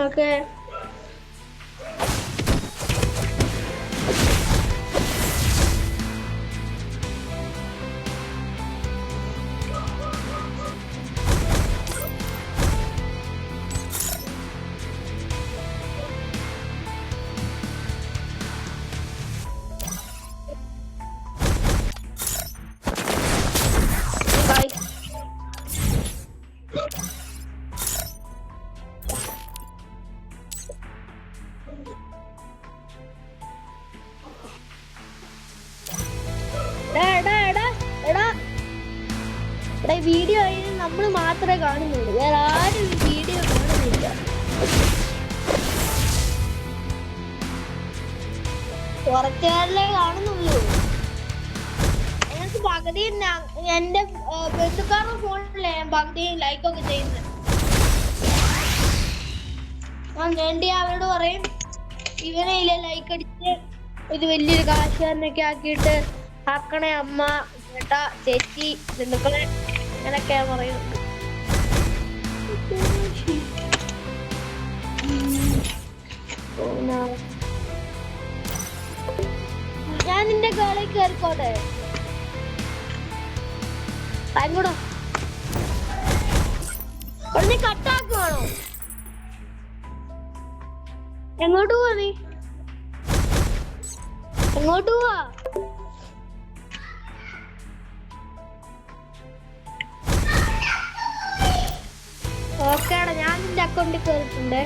Okay. Video നമ്മൾ മാത്രമേ കാണുന്നുള്ളൂ, വേറെ ആരും വീഡിയോ കാണുന്നില്ല. കുറച്ചുകാരല്ലേ കാണുന്നുള്ളൂ. എനിക്ക് പകുതി എന്റെ ബന്ധുക്കാരുടെ ഫോണിലേ ഞാൻ പകുതി ലൈക്കൊക്കെ ചെയ്യുന്നത്. ഞാൻ വേണ്ടി അവരോട് പറയും, ഇവനെ ഇല്ല ലൈക്ക് അടിച്ച് ഇത് വലിയൊരു കാശുകാരനൊക്കെ ആക്കിയിട്ട് ആക്കണേ അമ്മ, ചേട്ടാ, ചേച്ചി, ബന്ധുക്കളെ, അങ്ങനൊക്കെയാ പറയുന്നത്. ഞാൻ നിന്റെ ഗേളിൽ കയറിക്കോട്ടെ? കൂടോ നീ കട്ടാക്കുവാണോ? എങ്ങോട്ട് പോവാ നീ? എങ്ങോട്ട് പോവാ? ഓക്കേടാ, ഞാൻ നിന്റെ അക്കൗണ്ടിൽ കയറിയിട്ടുണ്ട്.